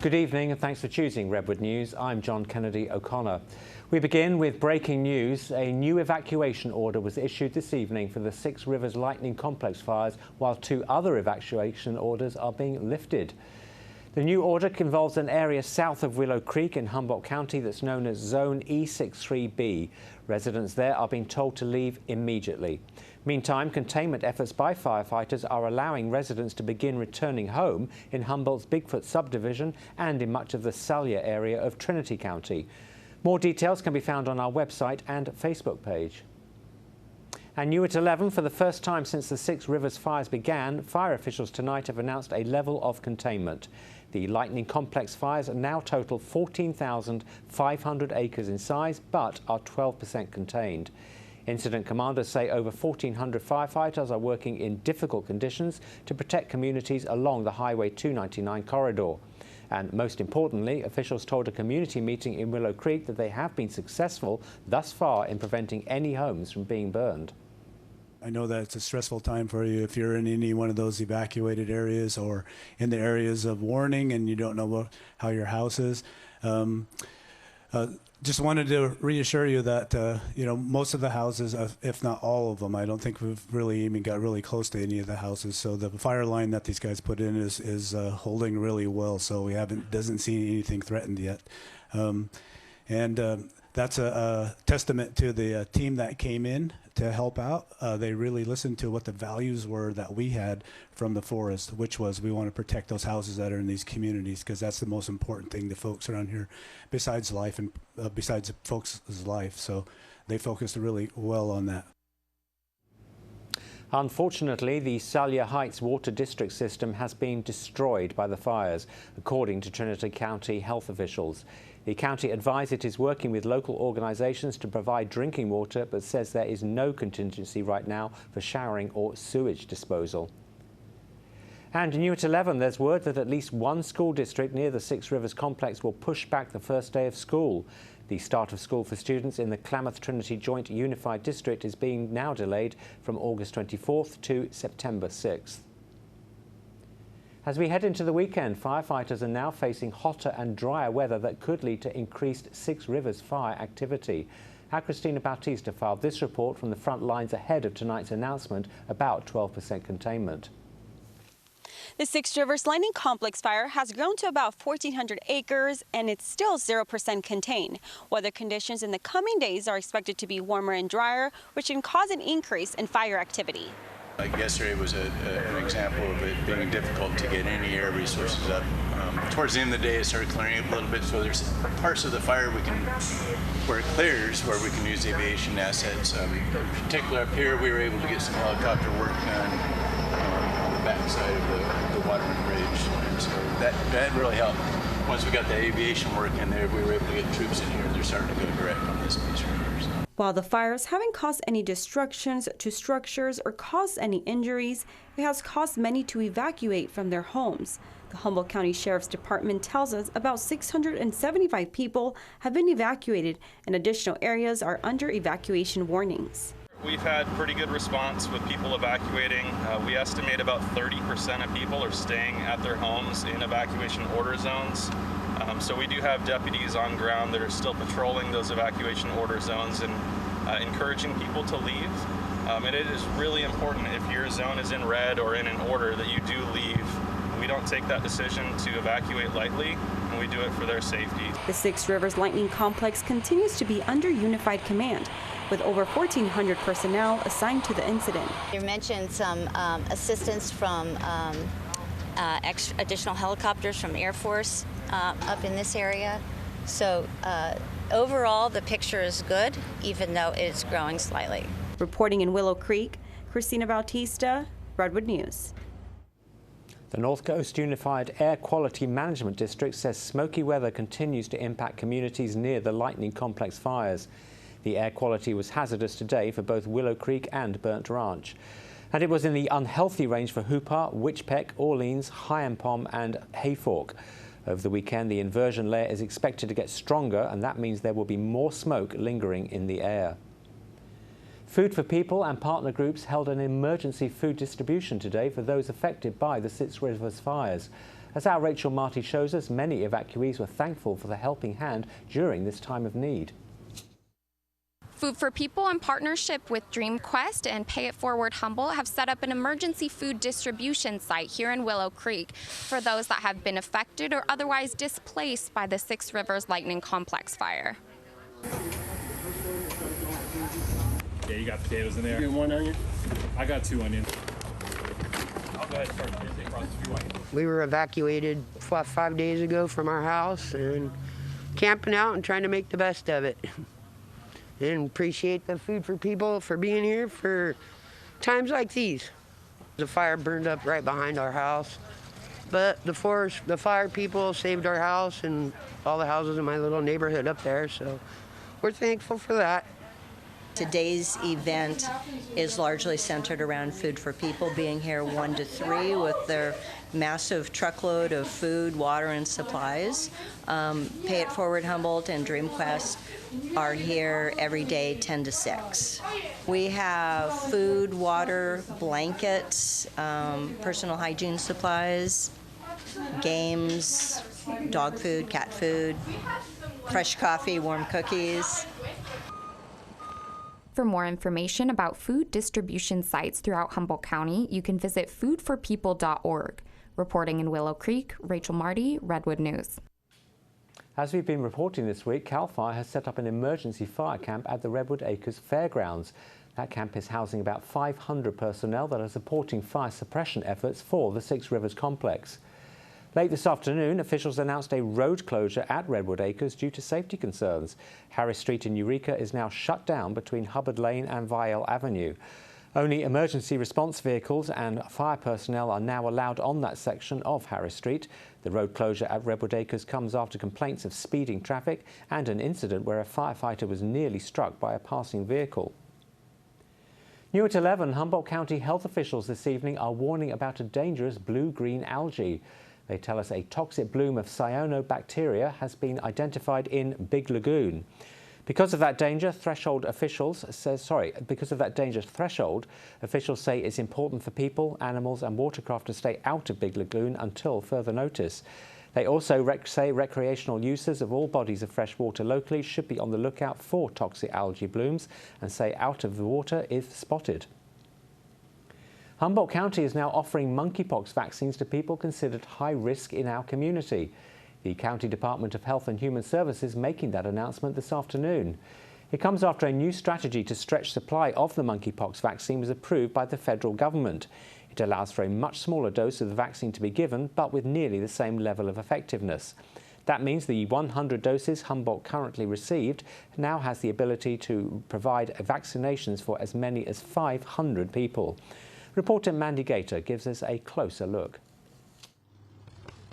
Good evening and thanks for choosing Redwood News. I'm John Kennedy O'Connor. We begin with breaking news. A new evacuation order was issued this evening for the Six Rivers Lightning Complex fires, while two other evacuation orders are being lifted. The new order involves an area south of Willow Creek in Humboldt County that's known as Zone E63B. Residents there are being told to leave immediately. Meantime, containment efforts by firefighters are allowing residents to begin returning home in Humboldt's Bigfoot subdivision and in much of the Salyer area of Trinity County. More details can be found on our website and Facebook page. And new at 11, for the first time since the Six Rivers fires began, fire officials tonight have announced a level of containment. The Lightning Complex fires now total 14,500 acres in size, but are 12% contained. Incident commanders say over 1,400 firefighters are working in difficult conditions to protect communities along the Highway 299 corridor. And most importantly, officials told a community meeting in Willow Creek that they have been successful thus far in preventing any homes from being burned. I know that it's a stressful time for you if you're in any one of those evacuated areas or in the areas of warning and you don't know how your house is. Just wanted to reassure you that most of the houses, if not all of them, I don't think we've really even got really close to any of the houses. So the fire line that these guys put in is holding really well. So we doesn't see anything threatened yet, that's a testament to the team that came in to help out. They really listened to what the values were that we had from the forest, which was we want to protect those houses that are in these communities, because that's the most important thing to folks around here, besides life and besides folks' life. So they focused really well on that. Unfortunately, the Salyer Heights Water District system has been destroyed by the fires, according to Trinity County health officials. The county advised it is working with local organisations to provide drinking water, but says there is no contingency right now for showering or sewage disposal. And new at 11, there's word that at least one school district near the Six Rivers complex will push back the first day of school. The start of school for students in the Klamath Trinity Joint Unified District is being now delayed from August 24th to September 6th. As we head into the weekend, firefighters are now facing hotter and drier weather that could lead to increased Six Rivers fire activity. Our Christina Bautista filed this report from the front lines ahead of tonight's announcement about 12% containment. The Six Rivers Lightning Complex fire has grown to about 1,400 acres, and it's still 0% contained. Weather conditions in the coming days are expected to be warmer and drier, which can cause an increase in fire activity. Like yesterday was an example of it being difficult to get any air resources up. Towards the end of the day, it started clearing up a little bit, so there's parts of the fire where it clears, where we can use aviation assets. In particular, up here, we were able to get some helicopter work done on the backside of the Waterman Bridge, and so that really helped. Once we got the aviation work in there, we were able to get troops in here. They're starting to go direct on this piece right here. So. While the fires haven't caused any destructions to structures or caused any injuries, it has caused many to evacuate from their homes. The Humboldt County Sheriff's Department tells us about 675 people have been evacuated and additional areas are under evacuation warnings. We've had pretty good response with people evacuating. We estimate about 30% of people are staying at their homes in evacuation order zones. So we do have deputies on ground that are still patrolling those evacuation order zones and encouraging people to leave. And it is really important, if your zone is in red or in an order, that you do leave. We don't take that decision to evacuate lightly, and we do it for their safety. The Six Rivers Lightning Complex continues to be under unified command, with over 1,400 personnel assigned to the incident. You mentioned some assistance from additional helicopters from Air Force up in this area. So overall, the picture is good, even though it's growing slightly. Reporting in Willow Creek, Christina Bautista, Redwood News. The North Coast Unified Air Quality Management District says smoky weather continues to impact communities near the Lightning Complex fires. The air quality was hazardous today for both Willow Creek and Burnt Ranch. And it was in the unhealthy range for Hoopar, Witchpeck, Orleans, Hyampom and Hayfork. Over the weekend, the inversion layer is expected to get stronger, and that means there will be more smoke lingering in the air. Food for People and partner groups held an emergency food distribution today for those affected by the Six Rivers fires. As our Rachel Marty shows us, many evacuees were thankful for the helping hand during this time of need. Food for People, in partnership with DreamQuest and Pay It Forward Humble, have set up an emergency food distribution site here in Willow Creek for those that have been affected or otherwise displaced by the Six Rivers Lightning Complex fire. Yeah, you got potatoes in there. You get 1 onion? I got 2 onions. I'll go ahead and start across a few onions. We were evacuated 5 days ago from our house and camping out and trying to make the best of it. And appreciate the Food for People for being here for times like these. The fire burned up right behind our house, but the fire people saved our house and all the houses in my little neighborhood up there, so we're thankful for that. Today's event is largely centered around Food for People being here 1 to 3 with their massive truckload of food, water, and supplies. Pay It Forward Humboldt and DreamQuest are here every day 10 to 6. We have food, water, blankets, personal hygiene supplies, games, dog food, cat food, fresh coffee, warm cookies. For more information about food distribution sites throughout Humboldt County, you can visit foodforpeople.org. Reporting in Willow Creek, Rachel Marty, Redwood News. As we've been reporting this week, CAL FIRE has set up an emergency fire camp at the Redwood Acres Fairgrounds. That camp is housing about 500 personnel that are supporting fire suppression efforts for the Six Rivers complex. Late this afternoon, officials announced a road closure at Redwood Acres due to safety concerns. Harris Street in Eureka is now shut down between Hubbard Lane and Viale Avenue. Only emergency response vehicles and fire personnel are now allowed on that section of Harris Street. The road closure at Redwood Acres comes after complaints of speeding traffic and an incident where a firefighter was nearly struck by a passing vehicle. New at 11, Humboldt County health officials this evening are warning about a dangerous blue-green algae. They tell us a toxic bloom of cyanobacteria has been identified in Big Lagoon. Because of that dangerous threshold, officials say it's important for people, animals and watercraft to stay out of Big Lagoon until further notice. They also say recreational users of all bodies of fresh water locally should be on the lookout for toxic algae blooms and say out of the water if spotted. Humboldt County is now offering monkeypox vaccines to people considered high risk in our community. The County Department of Health and Human Services making that announcement this afternoon. It comes after a new strategy to stretch supply of the monkeypox vaccine was approved by the federal government. It allows for a much smaller dose of the vaccine to be given, but with nearly the same level of effectiveness. That means the 100 doses Humboldt currently received now has the ability to provide vaccinations for as many as 500 people. Reporter Mandy Gator gives us a closer look.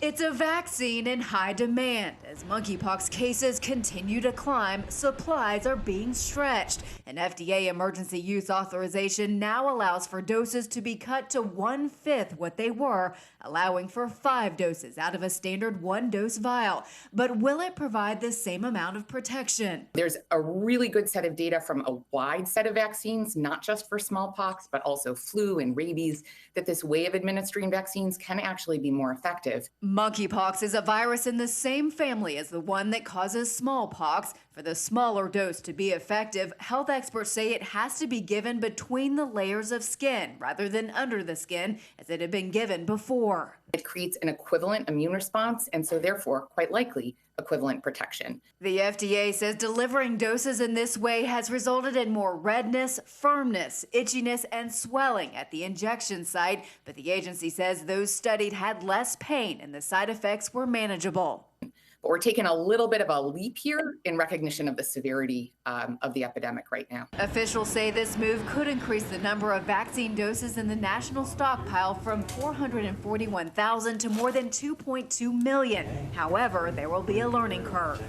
It's a vaccine in high demand. As monkeypox cases continue to climb, supplies are being stretched. An FDA emergency use authorization now allows for doses to be cut to 1/5 what they were, allowing for 5 doses out of a standard 1-dose vial. But will it provide the same amount of protection? There's a really good set of data from a wide set of vaccines, not just for smallpox, but also flu and rabies, that this way of administering vaccines can actually be more effective. Monkeypox is a virus in the same family as the one that causes smallpox. For the smaller dose to be effective, health experts say it has to be given between the layers of skin rather than under the skin, as it had been given before. It creates an equivalent immune response and so therefore, quite likely, equivalent protection. The FDA says delivering doses in this way has resulted in more redness, firmness, itchiness, and swelling at the injection site, but the agency says those studied had less pain and the side effects were manageable. But we're taking a little bit of a leap here in recognition of the severity of the epidemic right now. Officials say this move could increase the number of vaccine doses in the national stockpile from 441,000 to more than 2.2 million. However, there will be a learning curve.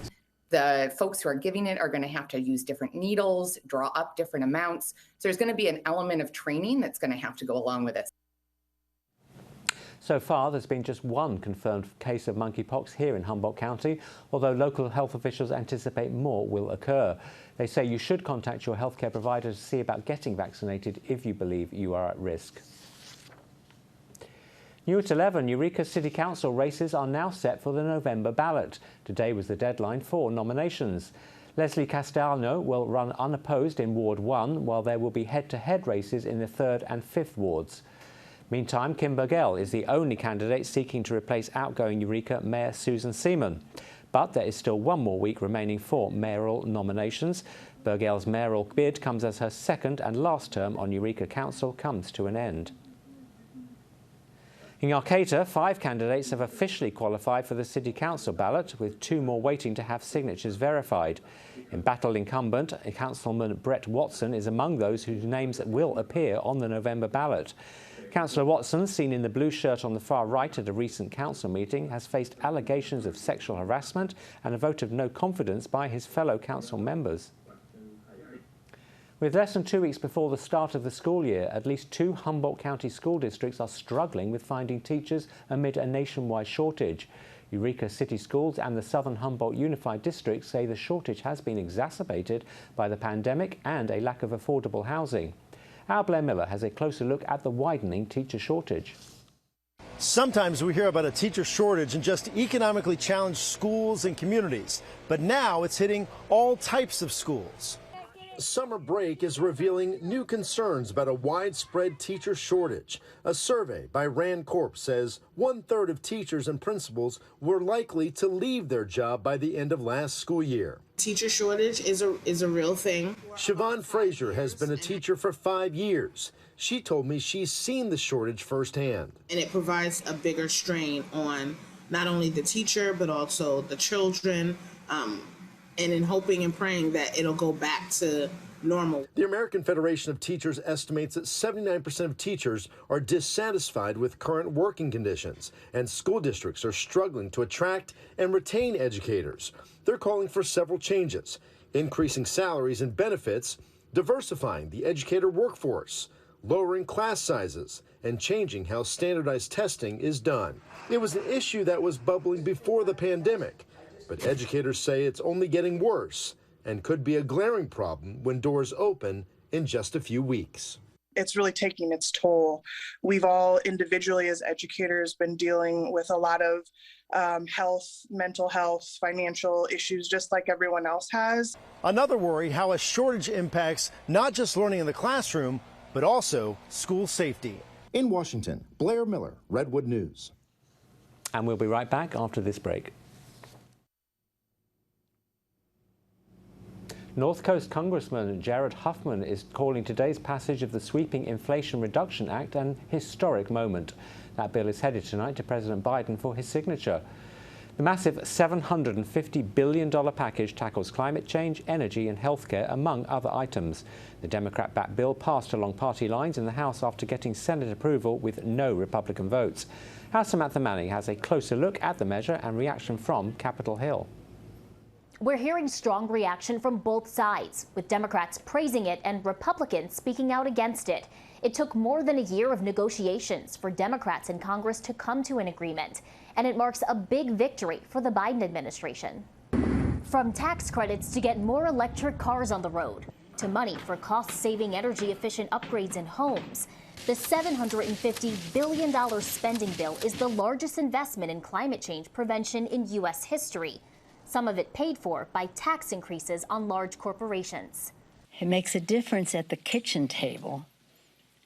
The folks who are giving it are going to have to use different needles, draw up different amounts. So there's going to be an element of training that's going to have to go along with it. So far, there's been just one confirmed case of monkeypox here in Humboldt County, although local health officials anticipate more will occur. They say you should contact your healthcare provider to see about getting vaccinated if you believe you are at risk. New at 11, Eureka City Council races are now set for the November ballot. Today was the deadline for nominations. Leslie Castellano will run unopposed in Ward 1, while there will be head-to-head races in the 3rd and 5th wards. Meantime, Kim Burgell is the only candidate seeking to replace outgoing Eureka Mayor Susan Seaman. But there is still one more week remaining for mayoral nominations. Burgell's mayoral bid comes as her second and last term on Eureka Council comes to an end. In Arcata, 5 candidates have officially qualified for the City Council ballot, with 2 more waiting to have signatures verified. Embattled incumbent Councilman Brett Watson is among those whose names will appear on the November ballot. Councillor Watson, seen in the blue shirt on the far right at a recent council meeting, has faced allegations of sexual harassment and a vote of no confidence by his fellow council members. With less than 2 weeks before the start of the school year, at least 2 Humboldt County school districts are struggling with finding teachers amid a nationwide shortage. Eureka City Schools and the Southern Humboldt Unified District say the shortage has been exacerbated by the pandemic and a lack of affordable housing. Our Blair Miller has a closer look at the widening teacher shortage. Sometimes we hear about a teacher shortage in just economically challenged schools and communities, but now it's hitting all types of schools. Summer break is revealing new concerns about a widespread teacher shortage. A survey by Rand Corp says 1/3 of teachers and principals were likely to leave their job by the end of last school year. Teacher shortage is a real thing. Siobhan Frazier has been a teacher for 5 years. She told me she's seen the shortage firsthand. And it provides a bigger strain on not only the teacher, but also the children, and in hoping and praying that it'll go back to normal. The American Federation of Teachers estimates that 79% of teachers are dissatisfied with current working conditions, and school districts are struggling to attract and retain educators. They're calling for several changes, increasing salaries and benefits, diversifying the educator workforce, lowering class sizes, and changing how standardized testing is done. It was an issue that was bubbling before the pandemic, but educators say it's only getting worse and could be a glaring problem when doors open in just a few weeks. It's really taking its toll. We've all individually as educators been dealing with a lot of health, mental health, financial issues, just like everyone else has. Another worry, how a shortage impacts not just learning in the classroom, but also school safety. In Washington, Blair Miller, Redwood News. And we'll be right back after this break. North Coast Congressman Jared Huffman is calling today's passage of the sweeping Inflation Reduction Act an historic moment. That bill is headed tonight to President Biden for his signature. The massive $750 billion package tackles climate change, energy and healthcare, among other items. The Democrat-backed bill passed along party lines in the House after getting Senate approval with no Republican votes. House Samantha Manning has a closer look at the measure and reaction from Capitol Hill. We're hearing strong reaction from both sides, with Democrats praising it and Republicans speaking out against it. It took more than a year of negotiations for Democrats in Congress to come to an agreement, and it marks a big victory for the Biden administration. From tax credits to get more electric cars on the road, to money for cost-saving, energy-efficient upgrades in homes, the $750 billion spending bill is the largest investment in climate change prevention in U.S. history. Some of it paid for by tax increases on large corporations. It makes a difference at the kitchen table,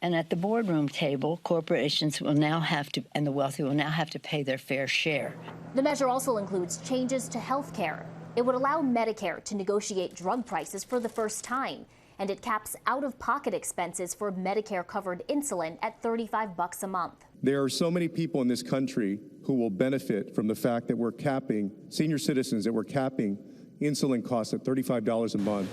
and at the boardroom table, corporations will now have to, and the wealthy will now have to pay their fair share. The measure also includes changes to health care. It would allow Medicare to negotiate drug prices for the first time, and it caps out-of-pocket expenses for Medicare-covered insulin at $35 a month. There are so many people in this country who will benefit from the fact that we're capping, senior citizens, that we're capping insulin costs at $35 a month.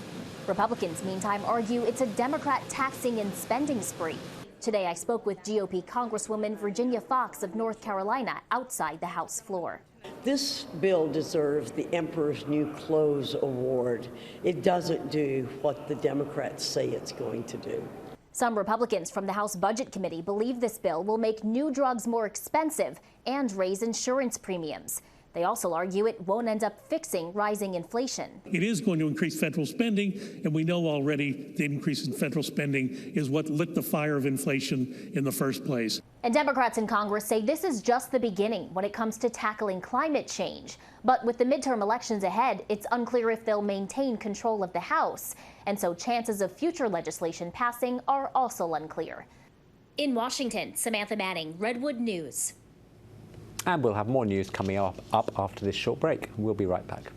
Republicans, meantime, argue it's a Democrat taxing and spending spree. Today, I spoke with GOP Congresswoman Virginia Foxx of North Carolina outside the House floor. This bill deserves the Emperor's New Clothes Award. It doesn't do what the Democrats say it's going to do. Some Republicans from the House Budget Committee believe this bill will make new drugs more expensive and raise insurance premiums. They also argue it won't end up fixing rising inflation. It is going to increase federal spending, and we know already the increase in federal spending is what lit the fire of inflation in the first place. And Democrats in Congress say this is just the beginning when it comes to tackling climate change. But with the midterm elections ahead, it's unclear if they'll maintain control of the House. And so chances of future legislation passing are also unclear. In Washington, Samantha Manning, Redwood News. And we'll have more news coming up after this short break. We'll be right back.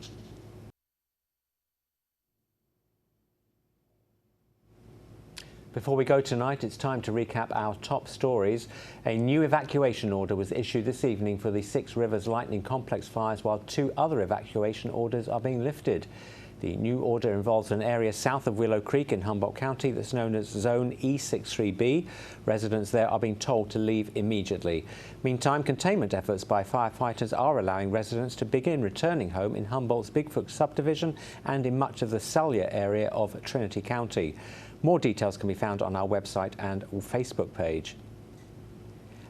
Before we go tonight, it's time to recap our top stories. A new evacuation order was issued this evening for the Six Rivers Lightning Complex fires, while 2 other evacuation orders are being lifted. The new order involves an area south of Willow Creek in Humboldt County that's known as Zone E63B. Residents there are being told to leave immediately. Meantime, containment efforts by firefighters are allowing residents to begin returning home in Humboldt's Bigfoot subdivision and in much of the Salyer area of Trinity County. More details can be found on our website and Facebook page.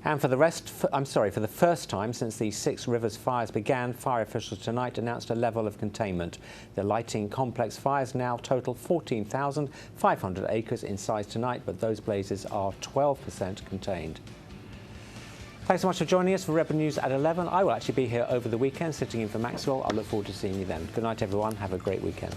And for the first time since the Six Rivers fires began, fire officials tonight announced a level of containment. The lighting complex fires now total 14,500 acres in size tonight, but those blazes are 12% contained. Thanks so much for joining us for Redwood News at 11. I will actually be here over the weekend, sitting in for Maxwell. I look forward to seeing you then. Good night, everyone. Have a great weekend.